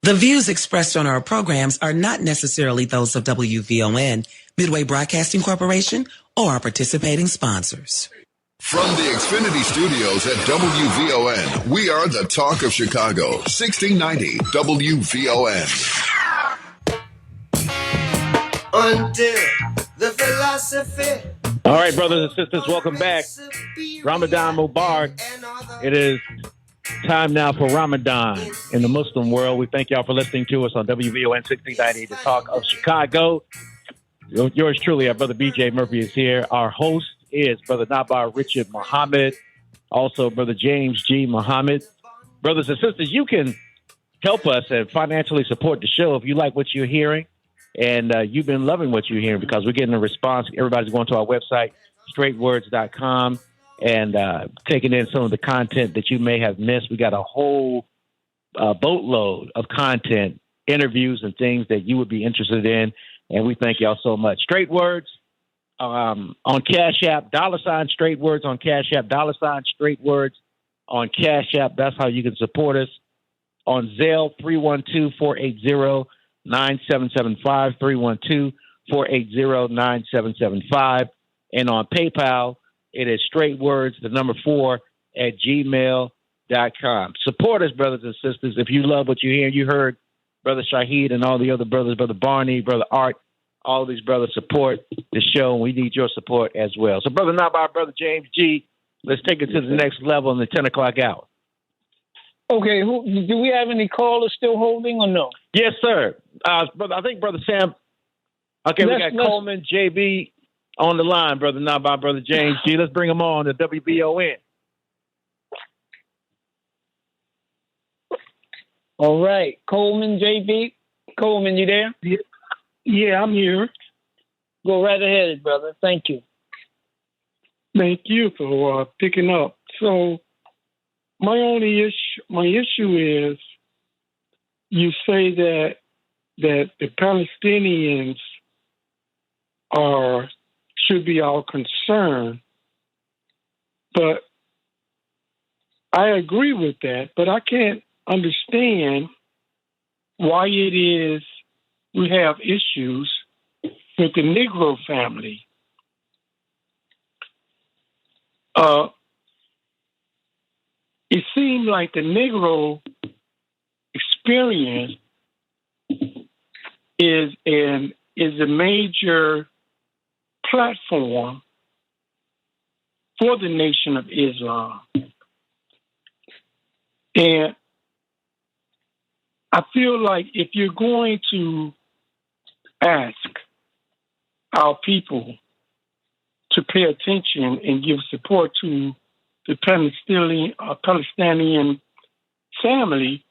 The views expressed on our programs are not necessarily those of WVON, Midway Broadcasting Corporation, or our participating sponsors. From the Xfinity Studios at WVON, we are the talk of Chicago, 1690 WVON. Until the philosophy. All right, brothers and sisters, welcome back. Ramadan Mubarak. It is time now for Ramadan in the Muslim world. We thank y'all for listening to us on WVON 1690, the talk of Chicago. Yours truly, our brother BJ Murphy is here. Our host is Brother Naba'a Richard Muhammad, also Brother James G. Muhammad. Brothers and sisters, you can help us and financially support the show if you like what you're hearing. And you've been loving what you're hearing because we're getting a response. Everybody's going to our website, straightwords.com, and taking in some of the content that you may have missed. We got a whole boatload of content, interviews, and things that you would be interested in. And we thank y'all so much. Straight Words on Cash App, $ Straight Words on Cash App, $ Straight Words on Cash App. That's how you can support us. On Zelle, 312-480-9775, 312-480-9775. And on PayPal, it is straightwords, 4 at gmail.com. Support us, brothers and sisters. If you love what you hear, you heard Brother Shahid and all the other brothers, Brother Barney, Brother Art, all these brothers support the show, and we need your support as well. So, Brother Naba'a, Brother James G., let's take it to the next level in the 10 o'clock hour. Okay, do we have any callers still holding or no? Yes, sir. Brother, I think Brother Sam. Okay, we got Coleman, JB on the line, Brother Naba'a, Brother James G. Let's bring them on to WVON. All right, Coleman, JB. Coleman, you there? Yeah, I'm here. Go right ahead, brother. Thank you. Thank you for picking up. So, my issue is, you say that the Palestinians should be our concern, but I agree with that. But I can't understand why it is we have issues with the Negro family. It seems like the Negro experience is a major platform for the Nation of Islam. And I feel like if you're going to ask our people to pay attention and give support to the Palestinian family,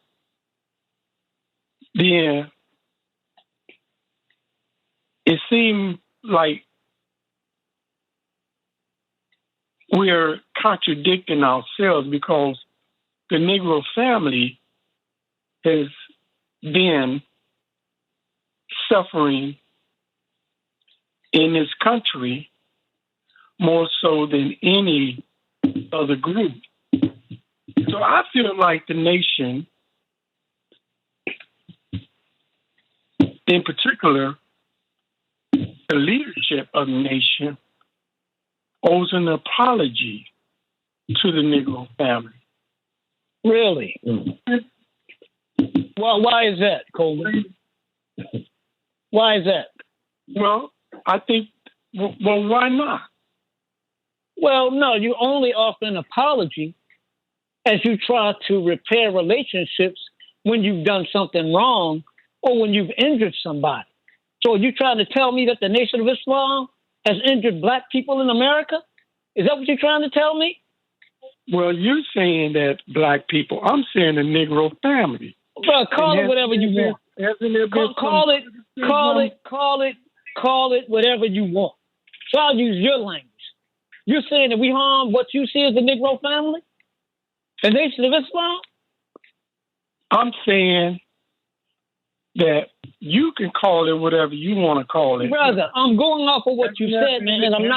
then it seems like we're contradicting ourselves, because the Negro family has been suffering in this country more so than any other group. So I feel like the nation, in particular, the leadership of the nation, owes an apology to the Negro family. Really? Well, why is that, Coleman? Why is that? Well, I think, why not? Well, no, you only offer an apology as you try to repair relationships when you've done something wrong or when you've injured somebody. So are you trying to tell me that the Nation of Islam has injured black people in America? Is that what you're trying to tell me? Well, you're saying that black people. I'm saying the Negro family. Well, call it whatever you want. Call it whatever you want. So I'll use your language. You're saying that we harm what you see as the Negro family? The Nation of Islam? I'm saying that you can call it whatever you want to call it. Brother, I'm going off of what you said, man, and I'm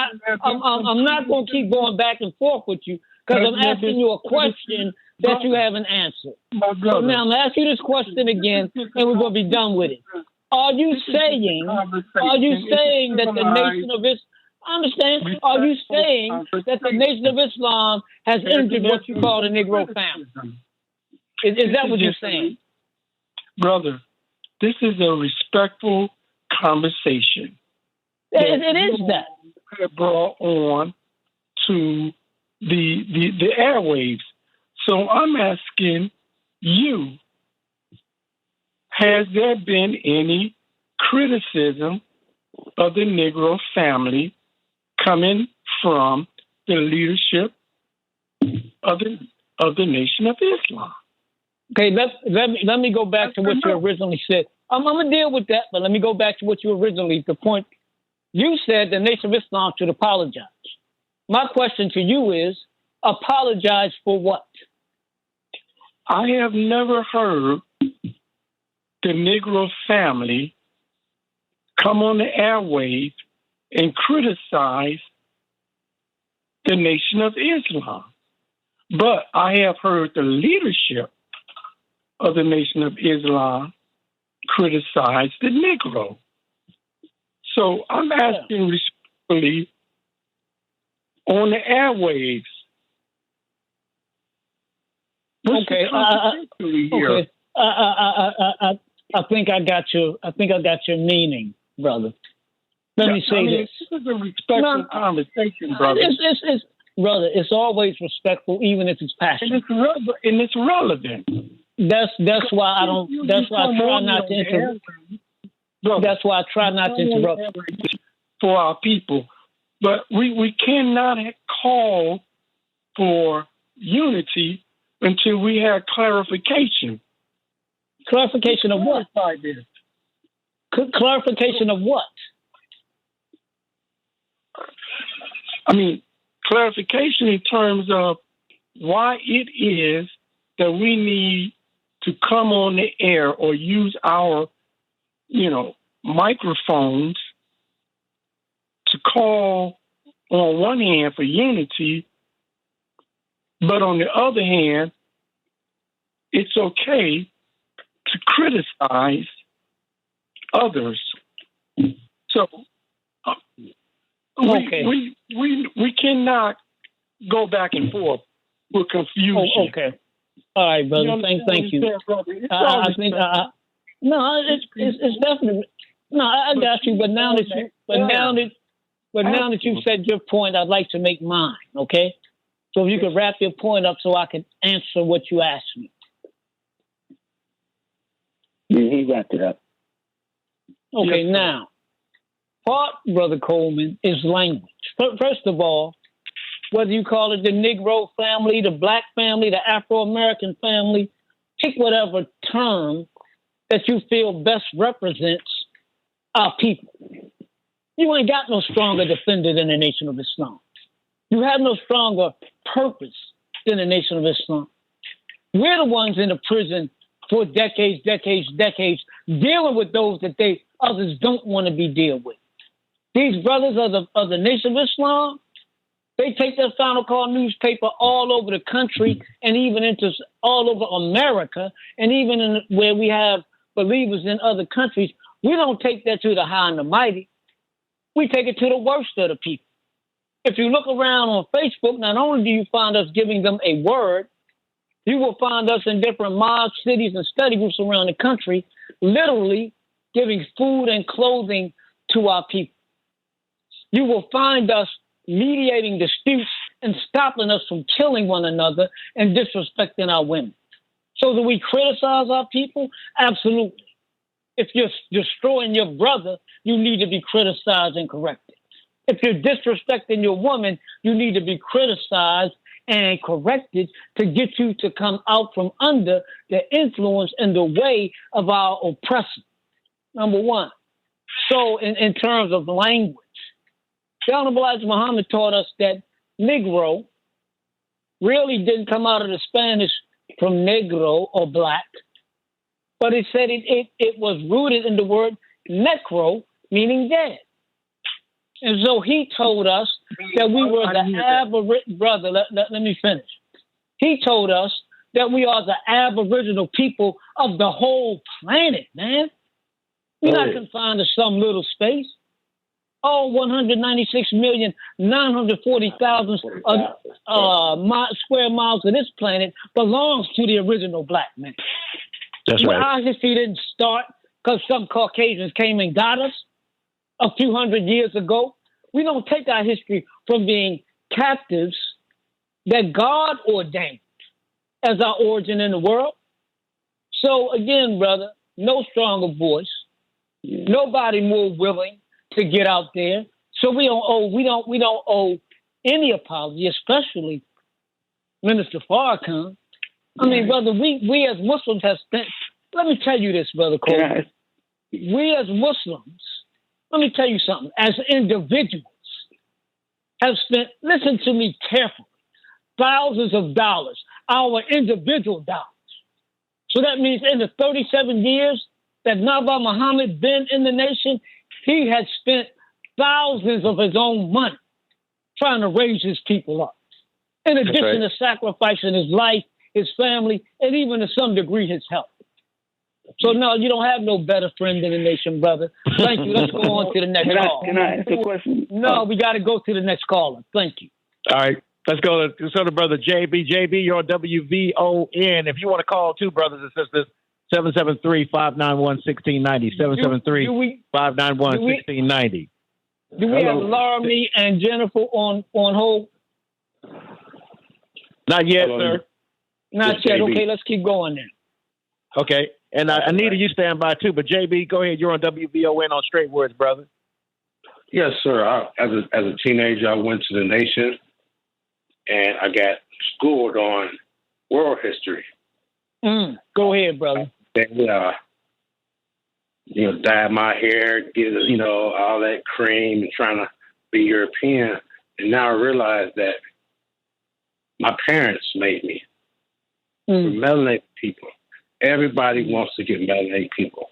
not going to keep going back and forth with you, because I'm asking you a question that you haven't answered. So now I'm going to ask you this question again, and we're going to be done with it. Are you saying that the Nation of Islam, I understand, are you saying that the Nation of Islam has injured what you call the Negro family? Is that what you're saying? Brother, this is a respectful conversation. It is that. Brought on to the airwaves. So I'm asking you, has there been any criticism of the Negro family coming from the leadership of the Nation of Islam? Okay, let me go back to what you originally said. I'm going to deal with that, but let me go back to what you originally, the point. You said the Nation of Islam should apologize. My question to you is, apologize for what? I have never heard the Negro family come on the airwaves and criticize the Nation of Islam. But I have heard the leadership of the Nation of Islam criticize the Negro. So I'm asking respectfully on the airwaves. Okay. Okay. I think I got your meaning, brother. Let me say this. This is a respectful conversation, brother. Brother, it's always respectful, even if it's passionate. And it's relevant. That's why I don't. That's why I try not to interrupt. That's why I try not to interrupt for our people. But we cannot call for unity until we have clarification. Clarification of what? Clarification of what? I mean, clarification in terms of why it is that we need to come on the air or use our, microphones to call on one hand for unity, but on the other hand, it's okay to criticize others. So we cannot go back and forth with confusion. Oh, okay. All right, brother. Thank you. I think no, it's definitely no. I got you. But now that you've said your point, I'd like to make mine. Okay. So if you could wrap your point up, so I can answer what you asked me. Yeah, he wrapped it up. Okay, yes, now, part, Brother Coleman, is language. First of all, whether you call it the Negro family, the Black family, the Afro-American family, pick whatever term that you feel best represents our people. You ain't got no stronger defender than the Nation of Islam. You have no stronger purpose than the Nation of Islam. We're the ones in the prison for decades, dealing with those that others don't want to be dealt with. These brothers of the Nation of Islam, they take their Final Call newspaper all over the country and even into all over America, and even where we have believers in other countries. We don't take that to the high and the mighty. We take it to the worst of the people. If you look around on Facebook, not only do you find us giving them a word, you will find us in different mosques, cities, and study groups around the country, literally giving food and clothing to our people. You will find us mediating disputes and stopping us from killing one another and disrespecting our women. So do we criticize our people? Absolutely. If you're destroying your brother, you need to be criticized and corrected. If you're disrespecting your woman, you need to be criticized and corrected to get you to come out from under the influence and the way of our oppressor. Number one. So in terms of language, the Honorable Elijah Muhammad taught us that Negro really didn't come out of the Spanish from negro or black, but it said it was rooted in the word necro, meaning dead. And so he told us that we were the aberrant brother. Let me finish. He told us that we are the aboriginal people of the whole planet, man. We're not confined to some little space. All 196,940,000 square miles of this planet belongs to the original black man. That's right. Our history didn't start because some Caucasians came and got us a few hundred years ago. We don't take our history from being captives that God ordained as our origin in the world. So again, brother, no stronger voice, nobody more willing to get out there. So we don't owe any apology, especially Minister Farrakhan. I mean, brother, we as Muslims have spent. Let me tell you this, brother Cole. Yes. We as Muslims, let me tell you something. As individuals, have spent. Listen to me carefully. Thousands of dollars, our individual dollars. So that means in the 37 years that Naba'a Muhammad been in the nation, he had spent thousands of his own money trying to raise his people up. In addition to sacrificing his life, his family, and even to some degree his health. So no, you don't have no better friend in the nation, brother. Thank you. Let's go on to the next call. Can I ask a question? No, we got to go to the next caller. Thank you. All right. Let's go to brother JB. JB, you're on WVON. If you want to call too, brothers and sisters, 773-591-1690. 773-591-1690. Do we have Laramie and Jennifer on hold? Not yet, sir. Not yet. Okay, let's keep going then. Okay. And Anita, you stand by too. But JB, go ahead. You're on WVON on StraightWords, brother. Yes, sir. As a teenager, I went to the nation, and I got schooled on world history. Go ahead, brother. They, dye my hair, get all that cream, and trying to be European. And now I realize that my parents made me. We're melanated people. Everybody wants to get melanated people.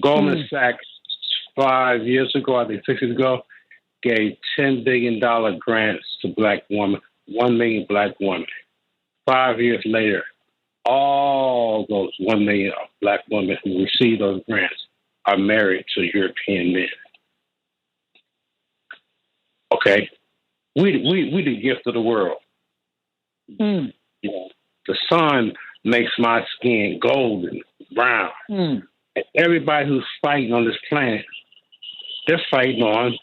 Goldman Sachs 5 years ago, I think 6 years ago, gave $10 billion grants to black women, 1 million black women. 5 years later, all those 1 million black women who received those grants are married to European men. Okay? We the gift of the world. The sun makes my skin golden, brown. And everybody who's fighting on this planet, they're fighting on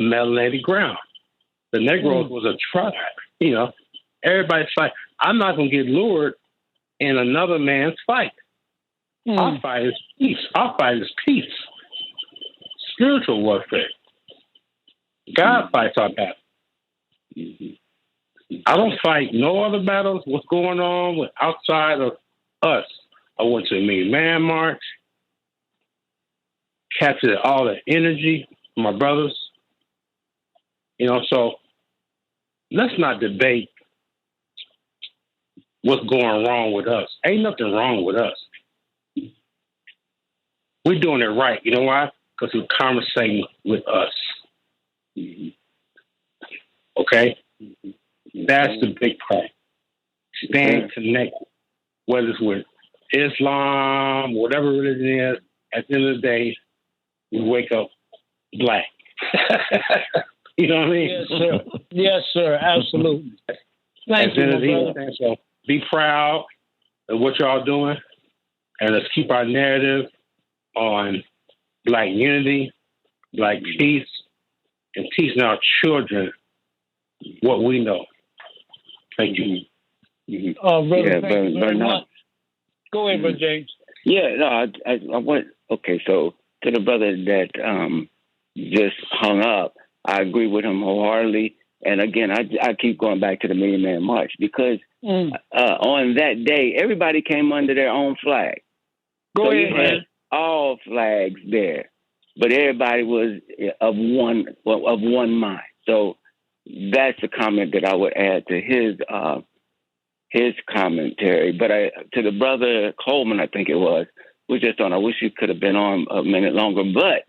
melanated ground. The Negro was a tribe. Everybody's fighting. I'm not going to get lured in another man's fight. Our fight is peace. Our fight is peace. Spiritual warfare. God fights our battle. I don't fight no other battles. What's going on outside of us? I went to a Million Man March, captured all the energy from my brothers. So let's not debate what's going wrong with us. Ain't nothing wrong with us. We're doing it right. You know why? Because we're conversating with us. Okay? That's the big part. Staying connected, whether it's with Islam, whatever religion it is, at the end of the day, we wake up black. You know what I mean? Yes, sir. Yes, sir. Absolutely. Thank you, my brother. So be proud of what y'all doing, and let's keep our narrative on black unity, black peace, and teaching our children what we know. Thank you. Brother, thank you very much. Go ahead, Brother James. Yeah, no, I want. Okay, so to the brother that just hung up, I agree with him wholeheartedly. And again, I keep going back to the Million Man March because on that day, everybody came under their own flag. Go ahead, man. All flags there, but everybody was of one mind. So that's the comment that I would add to his commentary. But to the brother Coleman, I think it was just on. I wish he could have been on a minute longer, but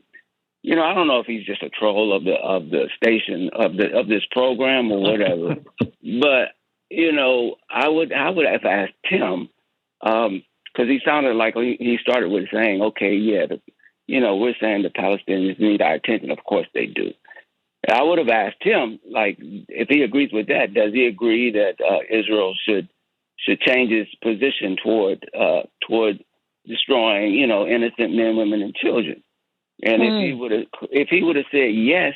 I don't know if he's just a troll of the station of this program or whatever. But I would have asked him, because he sounded like he started with saying, okay, yeah, we're saying the Palestinians need our attention. Of course they do. I would have asked him, like, if he agrees with that, does he agree that Israel should change its position toward destroying, innocent men, women, and children? And if he would have said yes,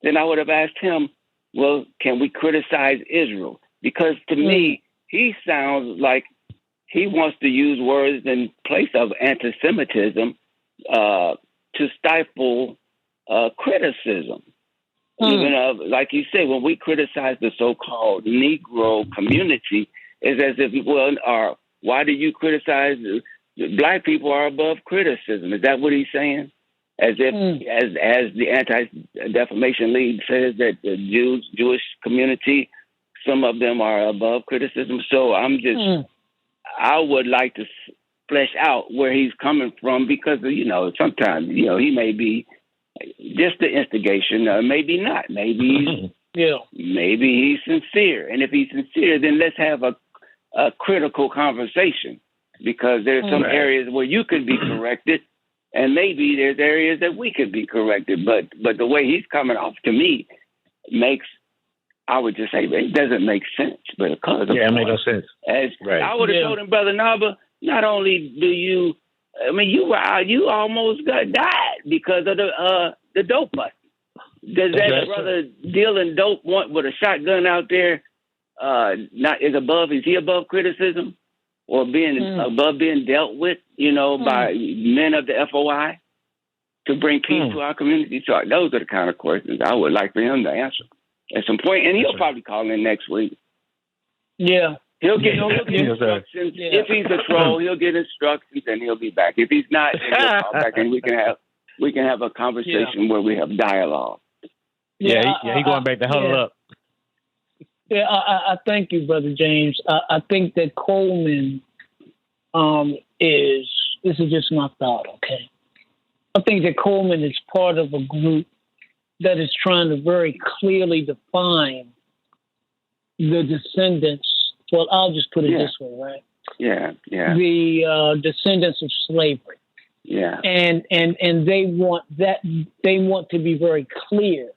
then I would have asked him, well, can we criticize Israel? Because to me, he sounds like he wants to use words in place of anti-Semitism to stifle criticism. Even like you say, when we criticize the so-called Negro community, it's as if, why do you criticize black people are above criticism? Is that what he's saying? As if, as the Anti-Defamation League says, that the Jewish community, some of them are above criticism. So I would like to flesh out where he's coming from, because, sometimes, he may be just the instigation, maybe not. Maybe he's sincere. And if he's sincere, then let's have a critical conversation, because there's some areas where you could be corrected, and maybe there's areas that we could be corrected. But the way he's coming off, to me, I would just say, it doesn't make sense. But because it makes no sense. I would have told him, Brother Naba'a, not only do you, you almost died because of the dope bust. Does that brother dealing dope with a shotgun out there is he above criticism, or being above being dealt with, by men of the FOI to bring peace to our community? So those are the kind of questions I would like for him to answer at some point, and he'll probably call in next week. Yeah. He'll get instructions. Yeah. If he's a troll, he'll get instructions and he'll be back. If he's not, then he'll call back and we can have a conversation where we have dialogue. He going back to huddle up. Yeah, I thank you, Brother James. I think that Coleman this is just my thought, okay? I think that Coleman is part of a group that is trying to very clearly define the descendants. Well, I'll just put it this way, right? Yeah. The descendants of slavery. Yeah. And they want to be very clear.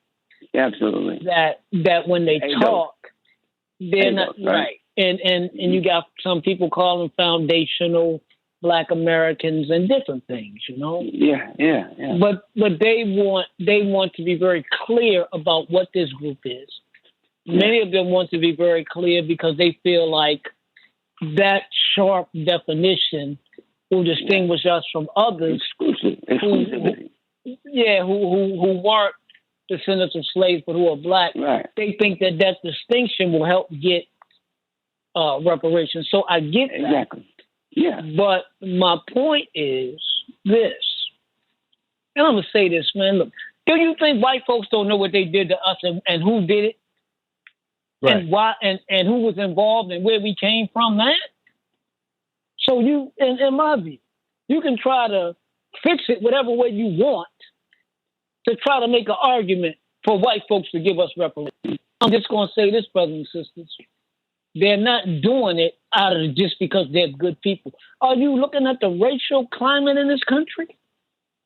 Absolutely. That when they talk, they're not right. And you got some people calling foundational Black Americans and different things, Yeah. But they want to be very clear about what this group is. Many of them want to be very clear because they feel like that sharp definition will distinguish us from others Exclusivity. who weren't descendants of slaves but who are Black. Right. They think that distinction will help get reparations. So I get that. Exactly. Yeah. But my point is this, and I'm going to say this, man. Look, do you think white folks don't know what they did to us and who did it? Right. And why and who was involved and where we came from, man? So you, in my view, you can try to fix it whatever way you want to try to make an argument for white folks to give us reparations. I'm just going to say this, brothers and sisters. They're not doing it out of just because they're good people. Are you looking at the racial climate in this country?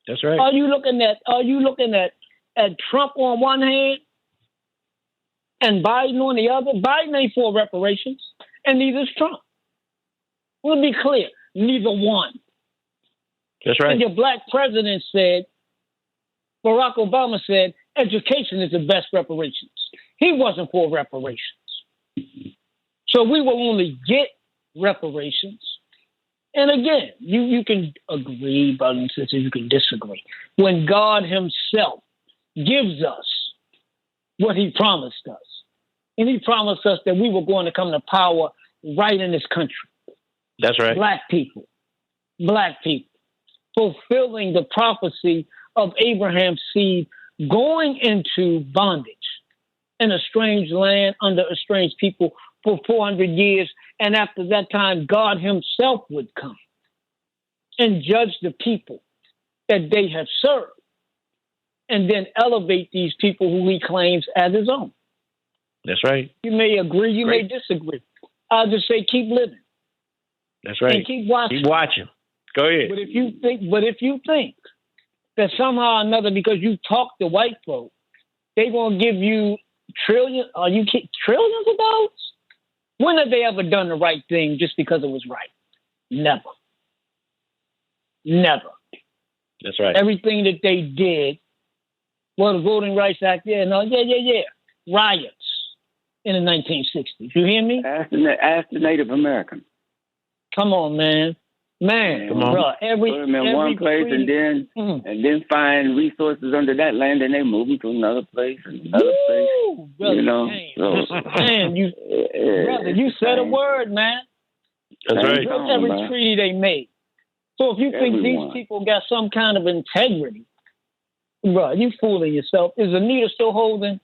That's right. Are you looking at Trump on one hand and Biden on the other? Biden ain't for reparations, and neither is Trump. We'll be clear, neither one. That's right. And your Black president said, Barack Obama said, education is the best reparations. He wasn't for reparations. So we will only get reparations. And again, you can agree, brothers and sisters, you can disagree. When God himself gives us what he promised us, and he promised us that we were going to come to power right in this country. That's right. Black people, fulfilling the prophecy of Abraham's seed, going into bondage in a strange land under a strange people for 400 years. And after that time, God himself would come and judge the people that they have served, and then elevate these people who he claims as his own. That's right. You may agree, you may disagree. I'll just say keep living. That's right. And keep watching. Keep watching. Go ahead. But if you think that somehow or another, because you talk to white folks, they're gonna give you trillions of dollars? When have they ever done the right thing just because it was right? Never. Never. That's right. Everything that they did, the Voting Rights Act, riots in the 1960s. You hear me? Ask the Native American. Come on, man. Come on. Bro, put them in one place and then find resources under that land, and they move them to another place and another place. Brother, you know, man, you said a word, man. That's right. Every treaty they made. So if you think these people got some kind of integrity, bro, you fooling yourself. Is Anita still holding?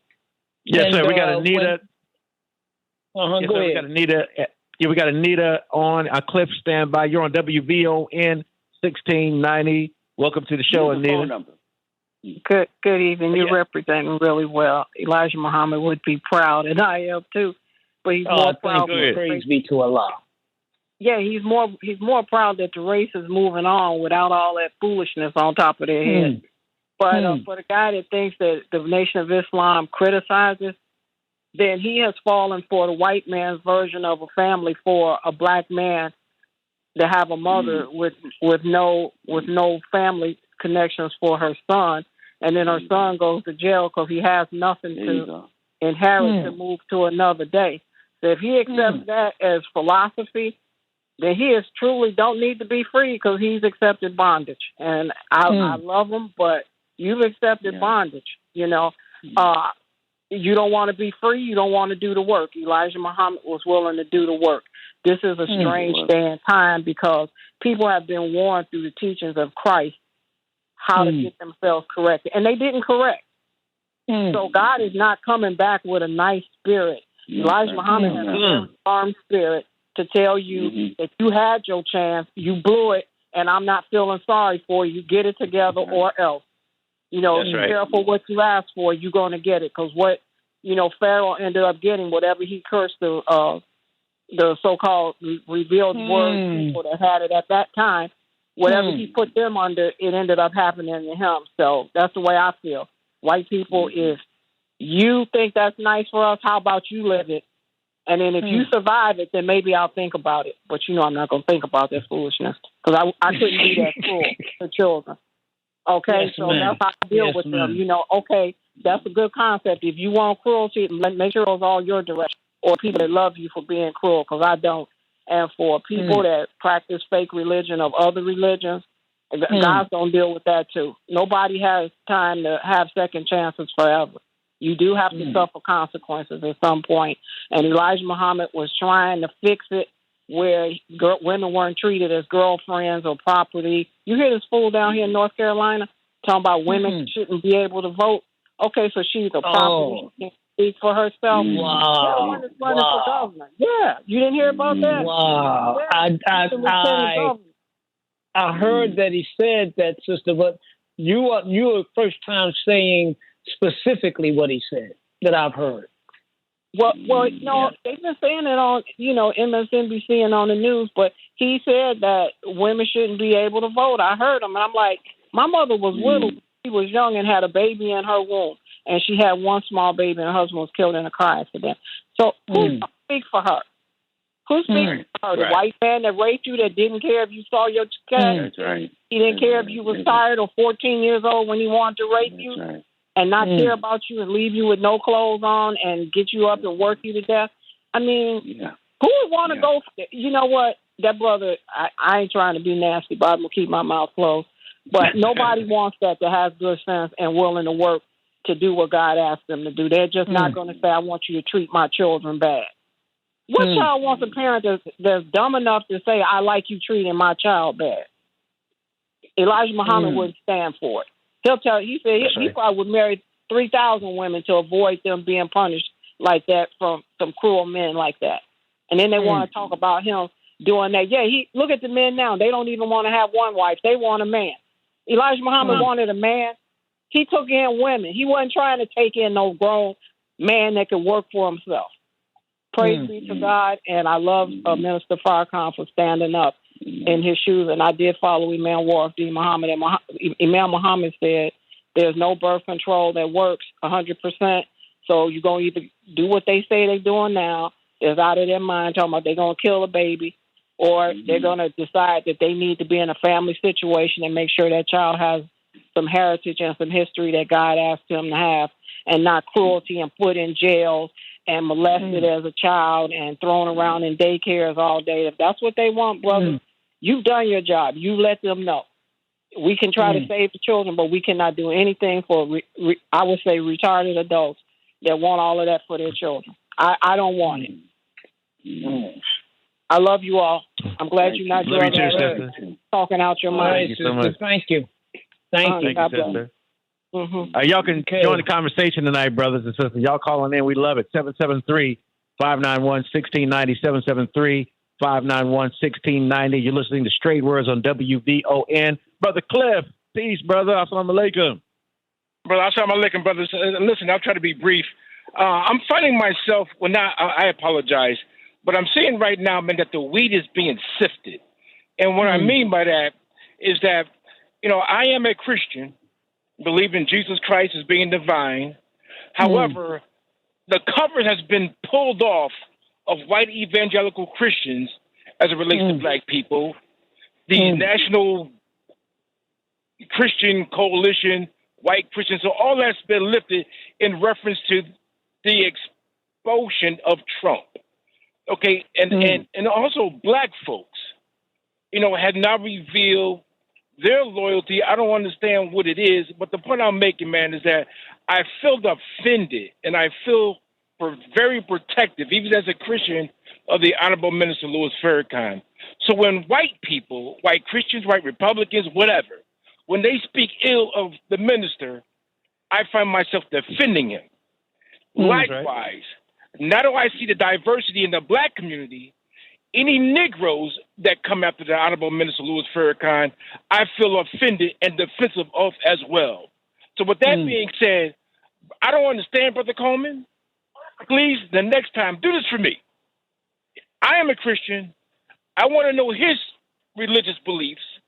Yes, sir. We got Anita. Go ahead. We got Anita. Yeah, we got Anita on. Our Cliff standby. You're on WVON 1690. Welcome to the show, Anita. Good evening. You're representing really well. Elijah Muhammad would be proud, and I am too. But he's more proud. Praise be to Allah. Yeah, he's more proud that the race is moving on without all that foolishness on top of their head. But for the guy that thinks that the Nation of Islam criticizes, then he has fallen for the white man's version of a family for a black man to have a mother with no family connections for her son, and then her son goes to jail because he has nothing to inherit to move to another day. So if he accepts that as philosophy, then he is truly don't need to be free because he's accepted bondage. And I love him, but you've accepted bondage. You know, you don't want to be free. You don't want to do the work. Elijah Muhammad was willing to do the work. This is a strange day and time because people have been warned through the teachings of Christ how to get themselves corrected, and they didn't correct. So God is not coming back with a nice spirit. Elijah Muhammad had a very firm spirit to tell you that you had your chance, you blew it, and I'm not feeling sorry for you. Get it together or else. You know, be careful what you ask for. You're going to get it because what, Pharaoh ended up getting, whatever he cursed the so-called revealed word people that had it at that time, whatever he put them under, it ended up happening to him. So that's the way I feel. White people, if you think that's nice for us, how about you live it? And then if you survive it, then maybe I'll think about it. But I'm not going to think about that foolishness because I couldn't be that cruel to children. Okay, yes, so ma'am. that's how I deal with them. Okay, that's a good concept. If you want cruelty, make sure it's all your direction or people that love you for being cruel because I don't. And for people that practice fake religion of other religions, God's going to deal with that too. Nobody has time to have second chances forever. You do have to suffer consequences at some point. And Elijah Muhammad was trying to fix it where women weren't treated as girlfriends or property. You hear this fool down here in North Carolina talking about women shouldn't be able to vote. Okay, so she's a property. She can't speak for herself. Wow. The one that's running for governor. Yeah, you didn't hear about that? Wow. Yeah. I heard that he said that, sister, but you are the first time saying specifically what he said that I've heard. Well, no, they've been saying it on, MSNBC and on the news, but he said that women shouldn't be able to vote. I heard him, and I'm like, my mother was little. She was young and had a baby in her womb, and she had one small baby, and her husband was killed in a car accident. So who's going to speak for her? Who's speaking for her? The white man that raped you that didn't care if you saw your child? That's right. He didn't care if you was tired or 14 years old when he wanted to rape you? Right. And not care about you and leave you with no clothes on and get you up and work you to death. I mean, who would want to go? You know what? That brother, I ain't trying to be nasty, but I'm going to keep my mouth closed. But nobody wants that has good sense and willing to work to do what God asked them to do. They're just not going to say, I want you to treat my children bad. What child wants a parent that's dumb enough to say, I like you treating my child bad? Elijah Muhammad wouldn't stand for it. He said he probably would marry 3,000 women to avoid them being punished like that from some cruel men like that. And then they want to talk about him doing that. Yeah, look at the men now. They don't even want to have one wife. They want a man. Elijah Muhammad wanted a man. He took in women. He wasn't trying to take in no grown man that can work for himself. Praise be to God, and I love Minister Farrakhan for standing up in his shoes, and I did follow Imam Wardi Muhammad, and Imam Muhammad said there's no birth control that works 100%, so you're going to either do what they say they're doing now, is out of their mind, talking about they're going to kill a baby, or they're going to decide that they need to be in a family situation and make sure that child has some heritage and some history that God asked them to have, and not cruelty and put in jail and molested as a child and thrown around in daycares all day. If that's what they want, brother, you've done your job. You let them know. We can try to save the children, but we cannot do anything for, I would say, retarded adults that want all of that for their children. I don't want it. I love you all. I'm glad you're not doing talking out your mind. Thank you so much. Thank you. Thank you, sister. Y'all can join the conversation tonight, brothers and sisters. Y'all calling in. We love it. 773-591-1690. 773-591-1690. You're listening to Straight Words on WVON. Brother Cliff, peace, brother. Assalamu alaikum. Brother, assalamu alaikum, brothers. Listen, I'll try to be brief. I'm finding myself, I apologize, but I'm seeing right now, man, that the wheat is being sifted. And what I mean by that is that, I am a Christian, believe in Jesus Christ as being divine. However, the cover has been pulled off of white evangelical Christians as it relates to black people. The National Christian Coalition, white Christians, so all that's been lifted in reference to the expulsion of Trump. Okay, and also black folks, had not revealed their loyalty. I don't understand what it is, but the point I'm making, man, is that I feel offended and I feel very protective, even as a Christian, of the Honorable Minister Louis Farrakhan. So when white people, white Christians, white Republicans, whatever, when they speak ill of the minister, I find myself defending him. Likewise, now that I see the diversity in the black community, any Negroes that come after the Honorable Minister Louis Farrakhan, I feel offended and defensive of as well. So with that being said, I don't understand, Brother Coleman. Please, the next time, do this for me. I am a Christian. I want to know his religious beliefs,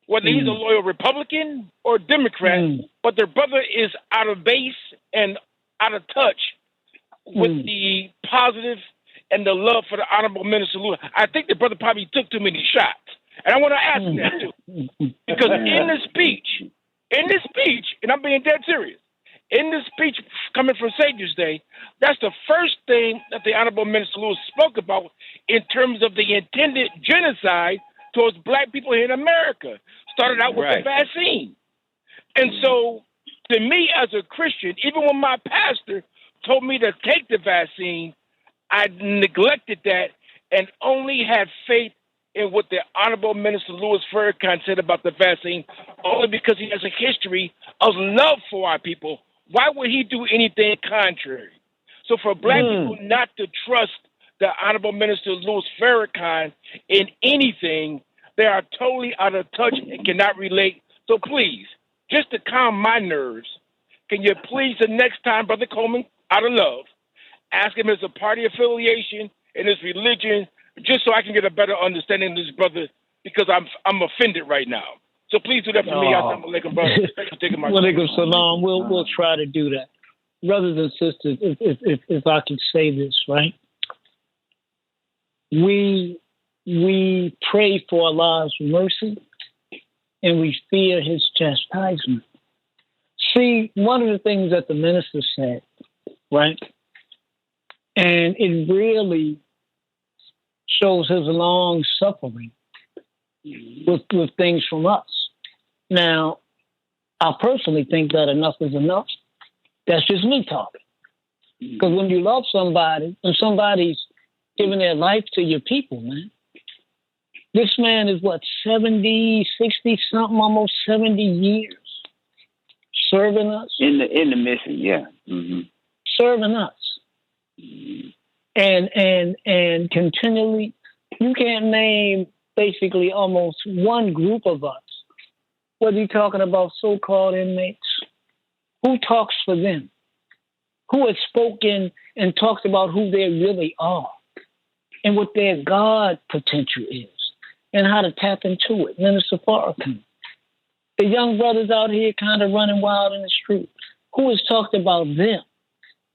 whether he's a loyal Republican or Democrat, but their brother is out of base and out of touch with the positive and the love for the Honorable Minister Louis. I think the brother probably took too many shots. And I want to ask him that too. Because in this speech, and I'm being dead serious, in this speech coming from Savior's Day, that's the first thing that the Honorable Minister Louis spoke about in terms of the intended genocide towards black people here in America. Started out with the vaccine. And so, to me as a Christian, even when my pastor told me to take the vaccine, I neglected that and only had faith in what the Honorable Minister Louis Farrakhan said about the vaccine, only because he has a history of love for our people. Why would he do anything contrary? So for black people not to trust the Honorable Minister Louis Farrakhan in anything, they are totally out of touch and cannot relate. So please, just to calm my nerves, can you please the next time, Brother Coleman, out of love, ask him his party affiliation and his religion, just so I can get a better understanding of this brother, because I'm offended right now. So please do that for me. Assalamu alaikum, brother. Thanks for taking my time. Walaikum salam. We'll try to do that. Brothers and sisters, if I can say this, right? We pray for Allah's mercy and we fear his chastisement. See, one of the things that the minister said, right? And it really shows his long suffering with things from us. Now, I personally think that enough is enough. That's just me talking. Because when you love somebody, and somebody's giving their life to your people, man. This man is 70, 60 something, almost 70 years serving us. In the mission, yeah. Serving us. And continually, you can't name basically almost one group of us, whether you're talking about so-called inmates, who talks for them, who has spoken and talked about who they really are and what their God potential is and how to tap into it. Minister Farrakhan. The young brothers out here kind of running wild in the street. Who has talked about them?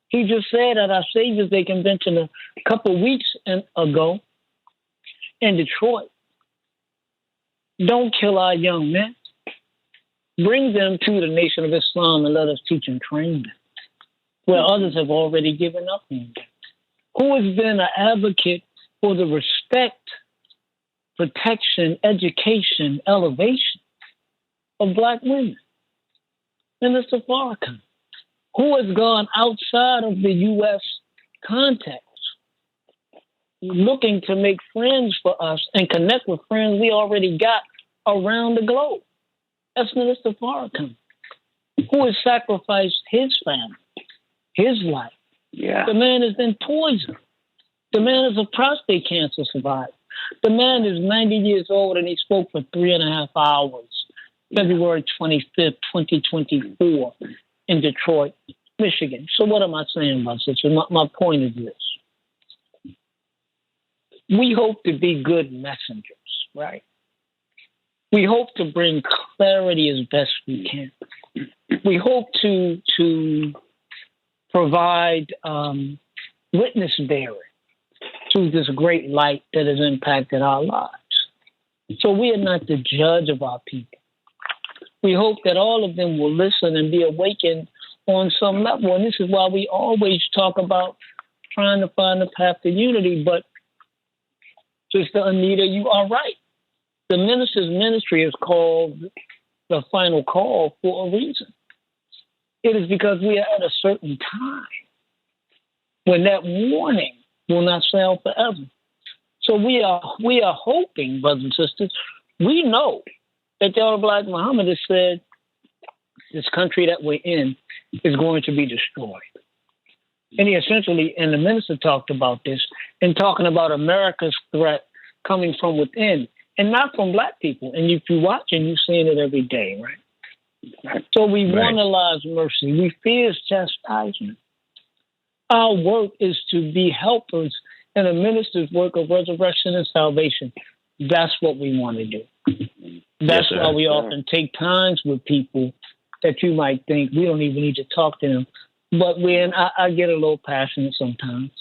He just said at our Savior's Day convention a couple of weeks ago in Detroit, don't kill our young men. Bring them to the Nation of Islam and let us teach and train them, where others have already given up on them. Who has been an advocate for the respect, protection, education, elevation of Black women? Minister Farrakhan. Who has gone outside of the U.S. context, looking to make friends for us and connect with friends we already got around the globe? That's Minister Farrakhan, who has sacrificed his family, his life. Yeah. The man has been poisoned. The man is a prostate cancer survivor. The man is 90 years old and he spoke for 3.5 hours, February 25th, 2024, in Detroit, Michigan. So what am I saying about this? My point is this. We hope to be good messengers, right? We hope to bring clarity as best we can. We hope to provide witness bearing to this great light that has impacted our lives. So we are not the judge of our people. We hope that all of them will listen and be awakened on some level. And this is why we always talk about trying to find a path to unity. But Sister Anita, you are right. The minister's ministry is called the final call for a reason. It is because we are at a certain time when that warning will not sound forever. So we are hoping, brothers and sisters, we know that the Elder Black Muhammad has said this country that we're in is going to be destroyed. And he essentially, and the minister talked about this, and talking about America's threat coming from within and not from Black people. And if you're watching, you're seeing it every day, right? So we want Allah's mercy. We fear his chastisement. Our work is to be helpers in a minister's work of resurrection and salvation. That's what we want to do. That's why we often take times with people that you might think we don't even need to talk to them. But I get a little passionate sometimes.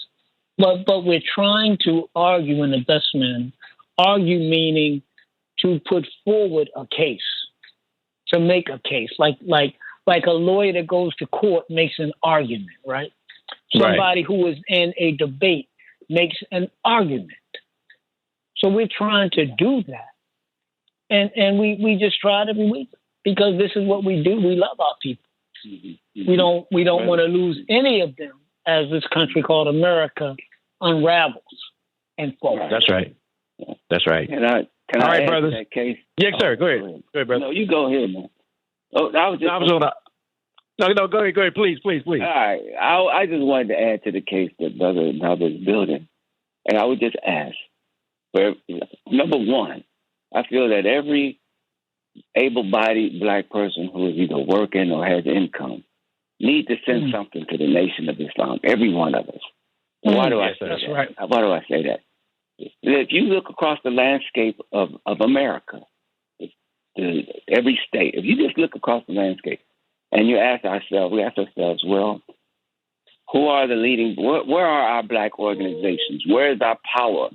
But we're trying to argue in the best manner. Argue meaning to put forward a case, to make a case, like a lawyer that goes to court makes an argument, right? Somebody who is in a debate makes an argument. So we're trying to do that. And we just try it every week because this is what we do. We love our people. We don't want to lose any of them as this country called America unravels and falls. That's right. That's right. Can I All right, add brothers. to that case? Yes, sir. Go ahead. Go ahead, brother. No, you go ahead, man. Oh, I was just. No, go ahead. Please. All right. I just wanted to add to the case that Brother Naba is building. And I would just ask, number one, I feel that every able-bodied Black person who is either working or has income need to send something to the Nation of Islam, every one of us. Why do I say that? Right. Why do I say that? If you look across the landscape of America, every state, if you just look across the landscape and we ask ourselves, well, who are the leading, where are our Black organizations? Where is our power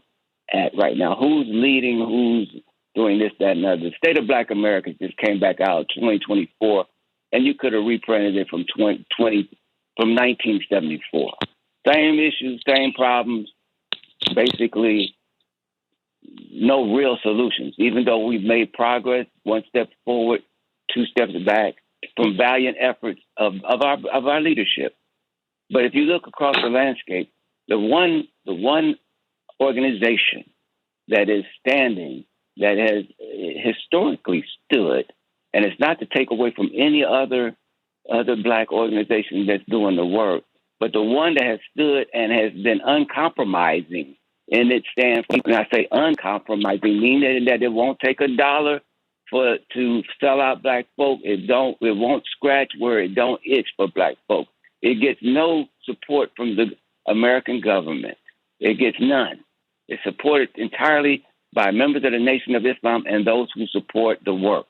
at right now? Who's leading, who's doing this, that, and other? The State of Black America just came back out 2024, and you could have reprinted it from 1974. Same issues, same problems, basically no real solutions, even though we've made progress, one step forward, two steps back, from valiant efforts of our leadership. But if you look across the landscape, the one organization that is standing, that has historically stood, and it's not to take away from any other Black organization that's doing the work, but the one that has stood and has been uncompromising in its stance. When I say uncompromising, meaning that it won't take $1 to sell out Black folk. It won't scratch where it don't itch for Black folk. It gets no support from the American government. It gets none. It's supported entirely by members of the Nation of Islam and those who support the work.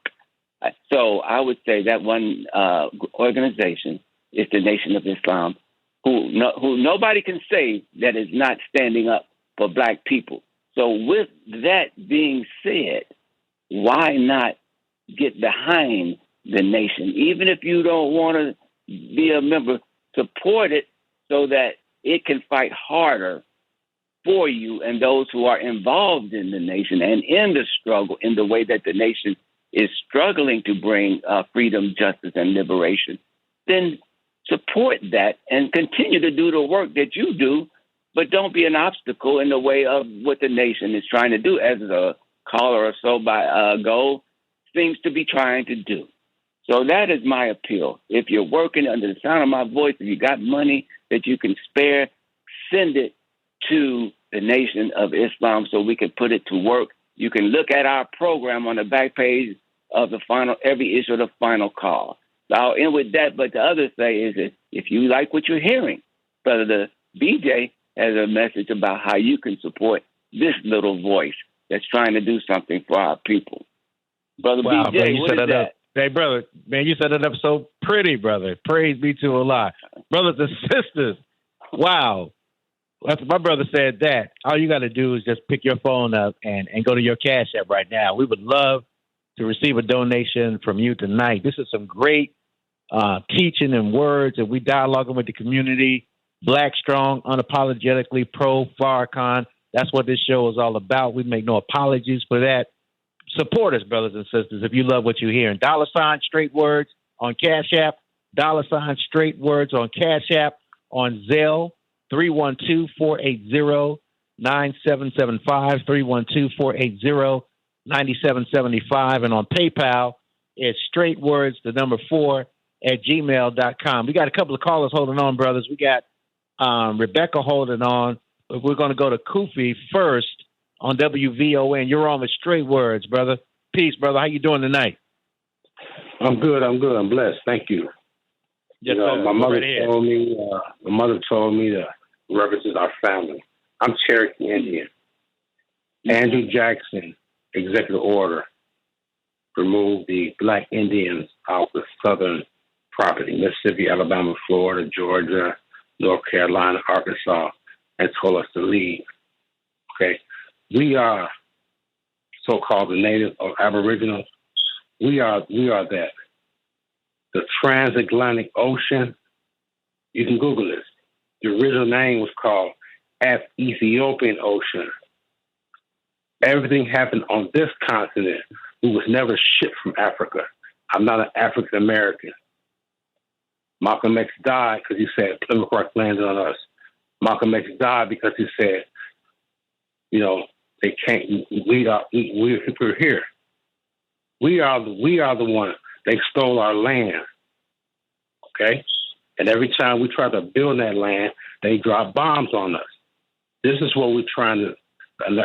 So I would say that one organization is the Nation of Islam, who nobody can say that is not standing up for black people. So with that being said, why not get behind the nation? Even if you don't want to be a member, support it so that it can fight harder for you and those who are involved in the nation and in the struggle in the way that the nation is struggling to bring freedom, justice, and liberation. Then support that and continue to do the work that you do, but don't be an obstacle in the way of what the nation is trying to do, as a caller or so ago seems to be trying to do. So that is my appeal. If you're working under the sound of my voice, if you got money that you can spare, send it to the Nation of Islam so we can put it to work. You can look at our program on the back page of every issue of the Final Call. So I'll end with that. But the other thing is that if you like what you're hearing, Brother the BJ has a message about how you can support this little voice that's trying to do something for our people. Brother BJ, man, what is that? Hey, brother, man, you set it up so pretty, brother. Praise be to Allah. Brothers and sisters, wow. After my brother said that, all you got to do is just pick your phone up and go to your Cash App right now. We would love to receive a donation from you tonight. This is some great teaching and words, and we dialoguing with the community. Black, strong, unapologetically pro-Farrakhan. That's what this show is all about. We make no apologies for that. Support us, brothers and sisters, if you love what you hear. And $StraightWords on Cash App, $StraightWords on Cash App, on Zelle, 312-480-9775, 312-480-9775, and on PayPal, it's straightwords, 4, @gmail.com. We got a couple of callers holding on, brothers. We got Rebecca holding on. We're going to go to Kufi first on WVON. You're on with Straight Words, brother. Peace, brother. How you doing tonight? I'm good. I'm blessed. Thank you. Yes, my mother told me to represent our family. I'm Cherokee Indian. Andrew Jackson, executive order, removed the black Indians out of southern property, Mississippi, Alabama, Florida, Georgia, North Carolina, Arkansas, and told us to leave. Okay. We are so-called the native or aboriginals. We are that. The transatlantic ocean, you can Google this. The original name was called Ethiopian Ocean. Everything happened on this continent. We was never shipped from Africa. I'm not an African American. Malcolm X died because he said Plymouth Rock landed on us. Malcolm X died because he said, they can't. We're here. We are the one. They stole our land. Okay, and every time we try to build that land, they drop bombs on us. This is what we're trying to.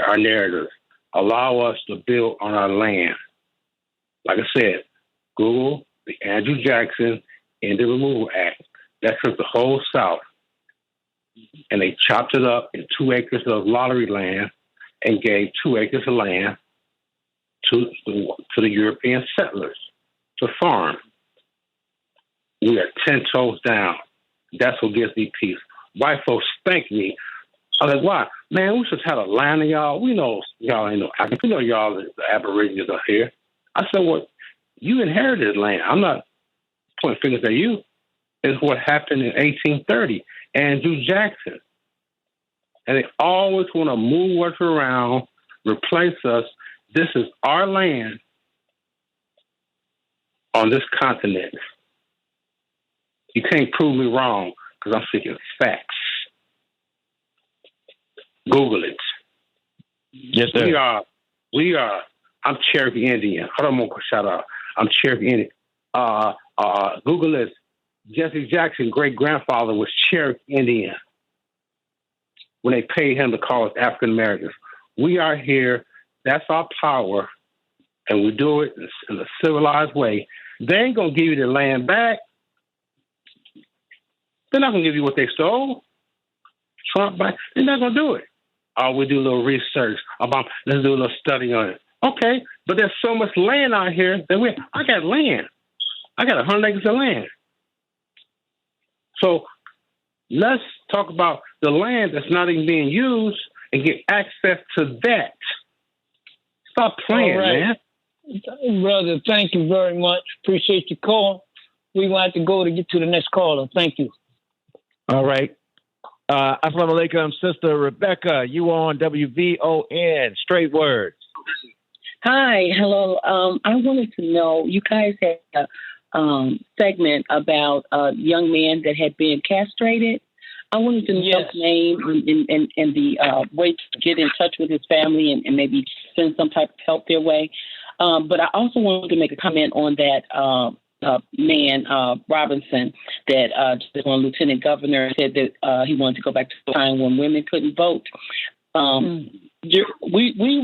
Our narrative allow us to build on our land. Like I said, Google the Andrew Jackson Indian Removal Act. That took the whole South, and they chopped it up in 2 acres of lottery land and gave 2 acres of land to the European settlers to farm. We are 10 toes down. That's what gives me peace. White folks thank me. I was like, why? Man, we should have a land of y'all. We know y'all ain't no African. We know y'all the Aborigines are here. I said, well, you inherited land. I'm not pointing fingers at you. It's what happened in 1830. Andrew Jackson. And they always want to move us around, replace us. This is our land on this continent. You can't prove me wrong because I'm seeking facts. Google it. Yes, sir. We are. I'm Cherokee Indian. Hold on, shout out. I'm Cherokee Indian. Google this. Jesse Jackson's great grandfather was Cherokee Indian when they paid him to call us African Americans. We are here. That's our power, and we do it in a civilized way. They ain't gonna give you the land back. They're not going to give you what they stole. Trump, they're not going to do it. Oh, we do a little research about, let's do a little study on it. Okay, but there's so much land out here that I got land. I got 100 acres of land. So let's talk about the land that's not even being used and get access to that. Stop playing, man. Brother, thank you very much. Appreciate your call. We want to go to get to the next caller. Thank you. All right. Assalamu alaikum, Sister Rebecca. You on WVON, Straight Words. Hi, hello. I wanted to know, you guys had a segment about a young man that had been castrated. I wanted to know his name and the way to get in touch with his family and maybe send some type of help their way. But I also wanted to make a comment on that man, Robinson, that just one lieutenant governor said that he wanted to go back to the time when women couldn't vote. We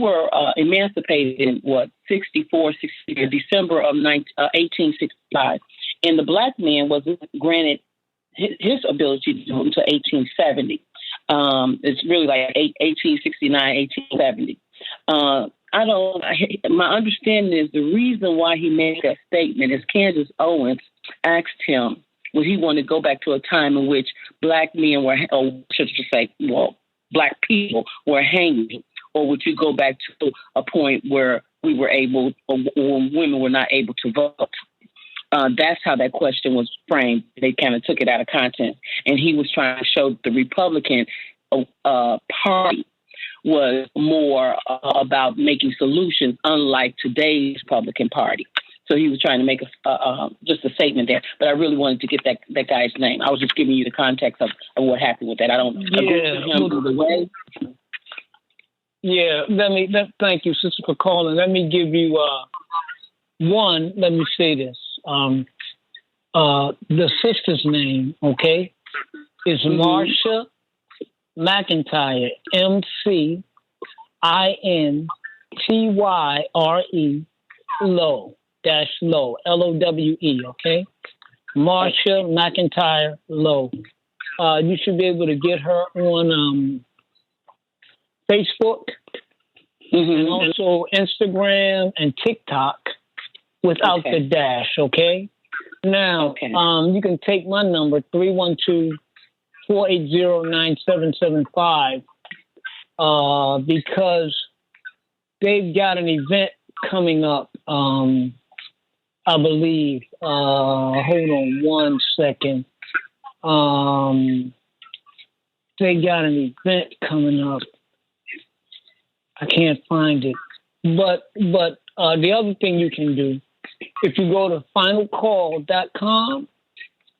were emancipated in, 64, December of 1865. And the black man was granted his ability to vote until 1870. It's really like 1869, 1870. My understanding is the reason why he made that statement is Candace Owens asked him, would he want to go back to a time in which black men were, or should I say, black people were hanging, or would you go back to a point where we were able, or women were not able to vote? That's how that question was framed. They kind of took it out of context, and he was trying to show the Republican Party was more about making solutions, unlike today's Republican Party. So he was trying to make just a statement there. But I really wanted to get that guy's name. I was just giving you the context of what happened with that. I don't agree with him either way. Yeah, thank you, sister, for calling. Let me give you one. Let me say this. The sister's name, okay, is Marsha McIntyre, McIntyre, Lowe, Lowe, okay? Marsha McIntyre Lowe. You should be able to get her on Facebook and also Instagram and TikTok without the dash, okay? Now, you can take my number, 312-480-9775, because they've got an event coming up, I believe. Hold on one second. They got an event coming up. I can't find it. But the other thing you can do, if you go to finalcall.com,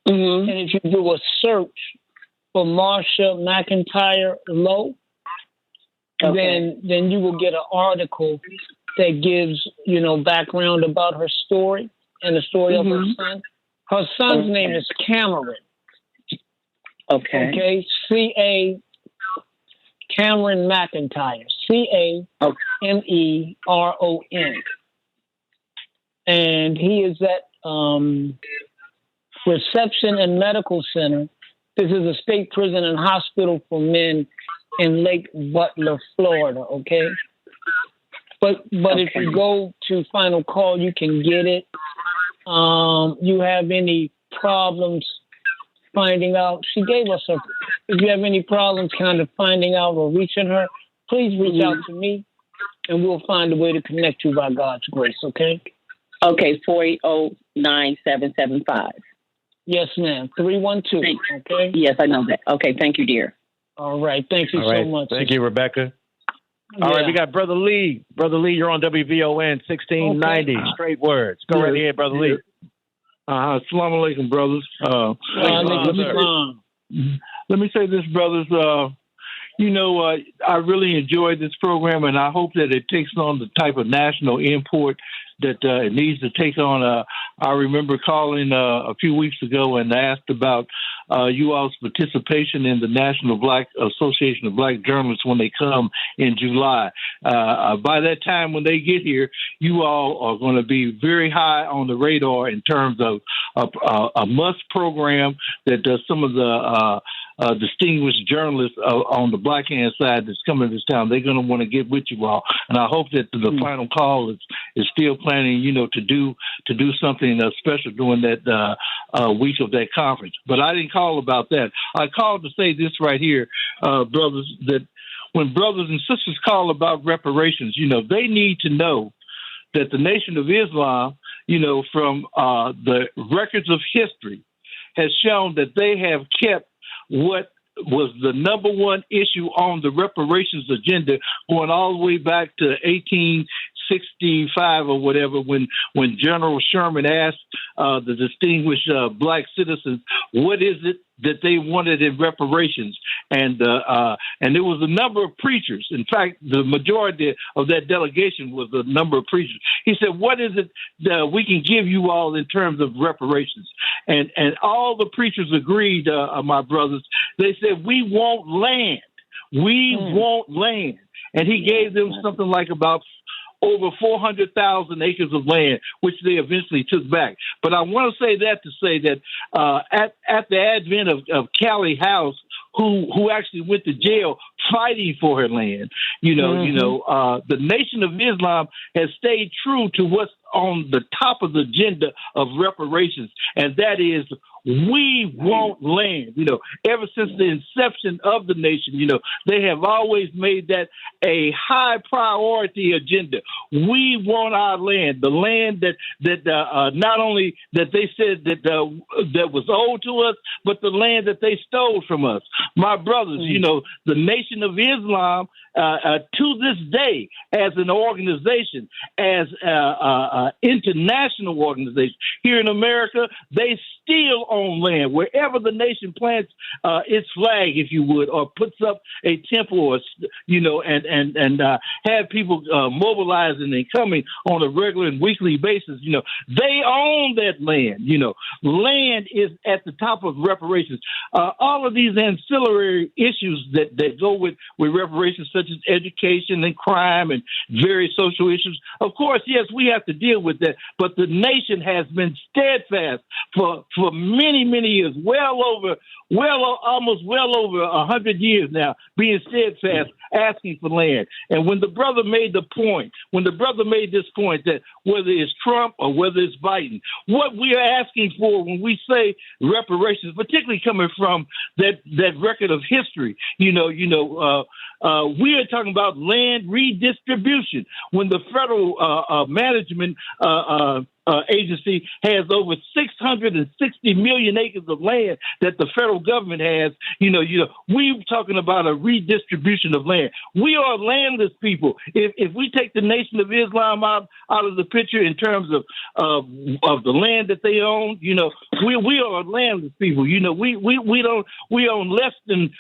and if you do a search for Marsha McIntyre Lowe, then you will get an article that gives, background about her story and the story of her son. Her son's name is Cameron. Okay. Cameron McIntyre. Cameron. And he is at Reception and Medical Center. This is a state prison and hospital for men in Lake Butler, Florida, okay? But if you go to Final Call, you can get it. You have any problems finding out, she gave us if you have any problems kind of finding out or reaching her, please reach out to me, and we'll find a way to connect you by God's grace, okay? Okay, 480-9775. Yes, ma'am. 312. Okay. Yes, I know that. Okay, thank you, dear. All right, thank you so much. Thank you, Rebecca. All right, we got Brother Lee. Brother Lee, you're on WVON 1690. Straight Words. Go right ahead, Brother Lee. Assalamu alaikum, brothers. Let me say this, brothers. I really enjoyed this program, and I hope that it takes on the type of national import that it needs to take on. I remember calling a few weeks ago and asked about you all's participation in the National Black Association of Black Journalists when they come in July. By that time, when they get here, you all are going to be very high on the radar in terms of a must program that does some of the distinguished journalists on the black hand side that's coming to this town. They're going to want to get with you all, and I hope that the final call is still planning, to do something special during that week of that conference. But I didn't call about that. I called to say this right here, brothers, that when brothers and sisters call about reparations, they need to know that the Nation of Islam, from the records of history, has shown that they have kept what was the number one issue on the reparations agenda going all the way back to 1865 or whatever, when General Sherman asked the distinguished black citizens, what is it that they wanted in reparations? And there was a number of preachers. In fact, the majority of that delegation was a number of preachers. He said, what is it that we can give you all in terms of reparations? And all the preachers agreed, my brothers. They said, we want land. We want land. And he gave them something like about over 400,000 acres of land, which they eventually took back. But I want to say that at the advent of Callie House, who actually went to jail fighting for her land, the Nation of Islam has stayed true to what's on the top of the agenda of reparations, and that is we want land. Ever since the inception of the nation, they have always made that a high priority agenda. We want our land, the land that not only that they said that was owed to us, but the land that they stole from us. My brothers, the Nation of Islam, to this day, as an organization, as international organization here in America, they still own land. Wherever the nation plants its flag, if you would, or puts up a temple, or and have people mobilizing and coming on a regular and weekly basis, they own that land. Land is at the top of reparations. All of these ancillary issues that go with reparations, such as education and crime and various social issues. Of course, yes, we have to deal with that, but the nation has been steadfast for many, many years, almost well over 100 years now, being steadfast, asking for land. And when the brother made this point that whether it's Trump or whether it's Biden, what we are asking for when we say reparations, particularly coming from that record of history, we are talking about land redistribution. When the federal management agency has over 660 million acres of land that the federal government has, we're talking about a redistribution of land. We are landless people. If we take the Nation of Islam out of the picture in terms of the land that they own, we are landless people. We own less than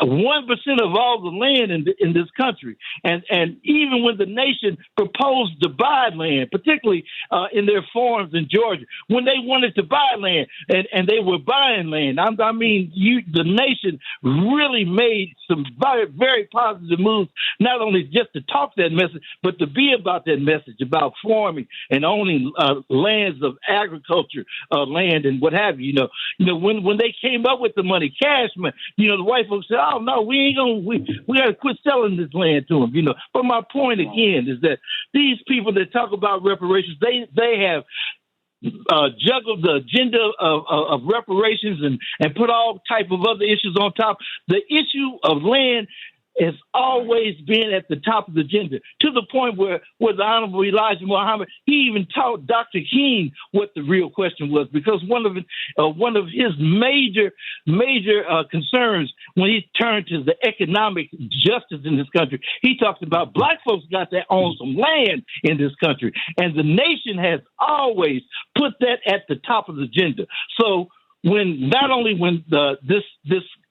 1% of all the land in this country. And even when the nation proposed to buy land, particularly in their farms in Georgia, when they wanted to buy land and they were buying land, the nation really made some very, very positive moves, not only just to talk that message, but to be about that message, about farming and owning lands of agriculture, land and what have you. When they came up with the money, cash money, the white folks said, oh no, we got to quit selling this land to them, But my point again is that these people that talk about reparations, they have juggled the agenda of reparations and put all type of other issues on top. The issue of land has always been at the top of the agenda, to the point where the Honorable Elijah Muhammad, he even taught Dr. King what the real question was, because one of his major concerns when he turned to the economic justice in this country, he talked about black folks got to own some land in this country, and the nation has always put that at the top of the agenda. So when this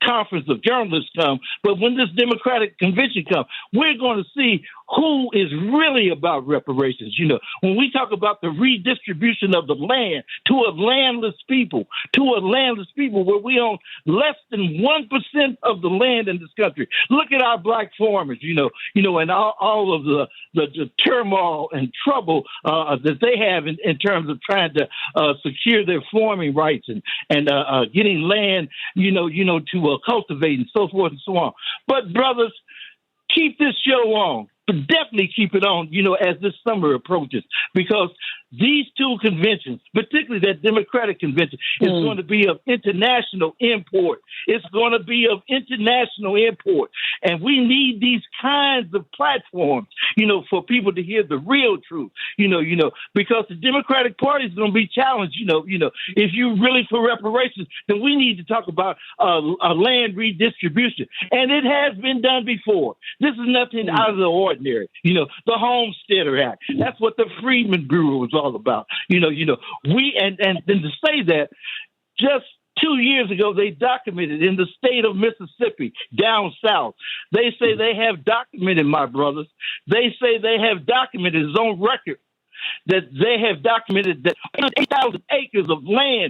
conference of journalists come, but when this Democratic convention comes, we're going to see who is really about reparations. You know, when we talk about the redistribution of the land to a landless people, where we own less than 1% of the land in this country. Look at our black farmers, you know, and all of the turmoil and trouble that they have in terms of trying to secure their farming rights and getting land, to cultivate and so forth and so on. But brothers, keep this show on. But definitely keep it on, as this summer approaches, because these two conventions, particularly that Democratic convention, is going to be of international import. It's going to be of international import. And we need these kinds of platforms, for people to hear the real truth, because the Democratic Party is going to be challenged, if you're really for reparations, then we need to talk about a land redistribution. And it has been done before. This is nothing out of the ordinary. The Homesteader Act. That's what the Freedmen Bureau was all about. We and then to say that just 2 years ago, they documented in the state of Mississippi, down south. They say they have documented, my brothers. They say they have documented, it's on record, that they have documented that 8,000 acres of land